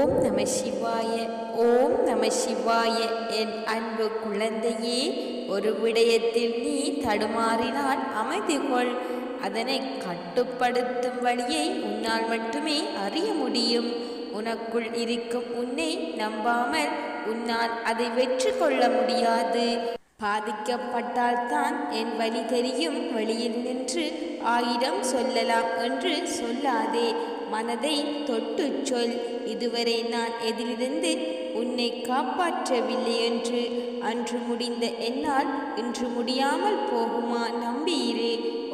ஓம் நம சிவாய. ஓம் நம சிவாய. என் அன்பு குழந்தையே, ஒரு விடயத்தில் நீ தடுமாறினால் அமைதி கொள். அதனை கட்டுப்படுத்தும் வழியை உன்னால் மட்டுமே அறிய முடியும். உனக்குள் இருக்கும் உன்னை நம்பாமல் உன்னால் அதை வெற்றி கொள்ள முடியாது. பாதிக்கப்பட்டால்தான் என் வழி தெரியும், வெளியில் நின்று 1000 சொல்லலாம் என்று சொல்லாதே. மனதை தொட்டு சொல், இதுவரை நான் எதிலிருந்து உன்னை காப்பாற்றவில்லை என்று. அன்று முடிந்த என்னால் இன்று முடியாமல் போகுமா? நம்பியிரு,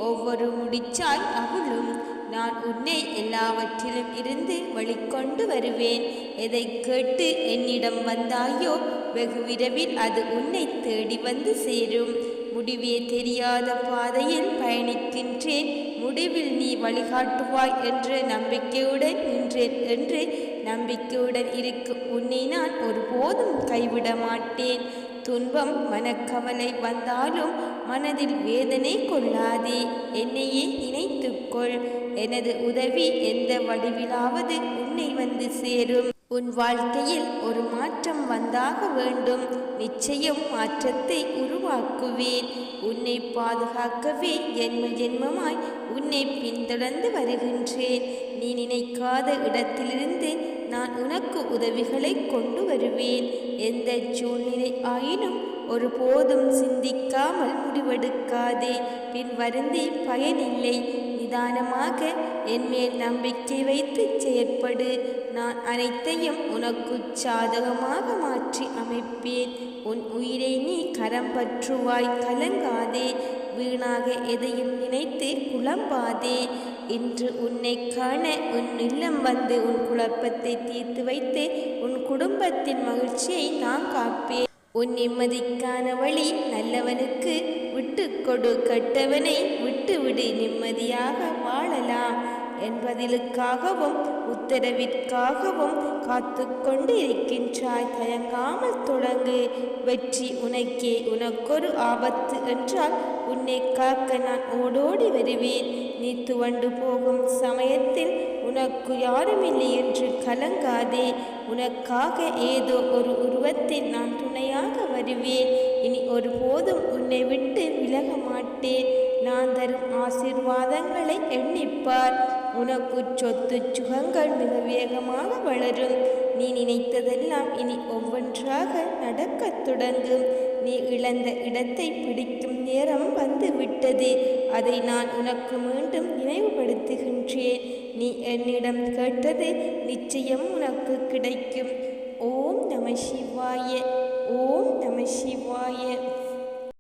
ஒவ்வொரு முடிச்சாய் அகலும். நான் உன்னை எல்லாவற்றிலும் இருந்து வழிகொண்டு வருவேன். எதை கேட்டு என்னிடம் வந்தாயோ வெகு விரைவில் அது உன்னை தேடி வந்து சேரும். முடிவே தெரியாத பாதையில் பயணிக்கின்றேன், முடிவில் நீ வழிகாட்டுவாய் என்ற நம்பிக்கையுடன் நின்றேன் என்று. நம்பிக்கையுடன் இருக்கும் உன்னை நான் ஒருபோதும் கைவிட மாட்டேன். துன்பம் மனக்கவலை வந்தாலும் மனதில் வேதனை கொள்ளாதே, என்னையே நினைத்துக்கொள். எனது உதவி எந்த வடிவிலாவது உன்னை வந்து சேரும். உன் வாழ்க்கையில் ஒரு மாற்றம் வந்தாக வேண்டும். நிச்சயம் மாற்றத்தை உருவாக்குவேன். உன்னை பாதுகாக்கவே ஜென்ம ஜென்மமாய் உன்னை பின்தொடர்ந்து வருகின்றேன். நீ நினைக்காத இடத்திலிருந்து நான் உனக்கு உதவிகளை கொண்டு வருவேன். எந்த சூழ்நிலை ஆயினும் ஒருபோதும் சிந்திக்காமல் முடிவெடுக்காதே, பின் வருந்தி பயனில்லை. நிதானமாக என் மேல் நம்பிக்கை வைத்து செயற்படு. நான் அனைத்தையும் உனக்கு சாதகமாக மாற்றி அமைப்பேன். உன் உயிரை நீ கரம் பற்றுவாய், கலங்காதே. வீணாக எதையும் நினைத்து குழம்பாதே. இன்று உன்னை காண உன் இல்லம் வந்து உன் குழப்பத்தை தீர்த்து வைத்து உன் குடும்பத்தின் மகிழ்ச்சியை நான் காப்பேன். உன் நிம்மதிக்கான வழி நல்லவனுக்கு விட்டு கொடு, கெட்டவனை விட்டுவிடு. நிம்மதியாக வாழலாம் என்பதிலுக்காகவும் உத்தரவிற்காகவும் காத்து கொண்டு இருக்கின்றாய். தயங்காமல் தொடங்கு, வெற்றி உனக்கே. உனக்கொரு ஆபத்து என்றால் உன்னை காக்க நான் ஓடோடி வருவேன். நீ துவண்டு போகும் சமயத்தில் உனக்கு யாருமில்லை என்று கலங்காதே. உனக்காக ஏதோ ஒரு உருவத்தில் நான் துணையாக வருவேன். இனி ஒருபோதும் உன்னை விட்டு விலக மாட்டேன். நான் தரும் ஆசீர்வாதங்களை எண்ணிப்பார். உனக்கு சொத்து சுகங்கள் மிக வேகமாக வளரும். நீ நினைத்ததெல்லாம் இனி ஒவ்வொன்றாக நடக்கத் தொடங்கும். நீ இழந்த இடத்தை பிடிக்கும் நேரம் வந்து விட்டது. அதை நான் உனக்கு மீண்டும் நினைவுபடுத்துகின்றேன். நீ என்னிடம் கேட்டது நிச்சயம் உனக்கு கிடைக்கும். ஓம் நம சிவாய. ஓம் நம சிவாய.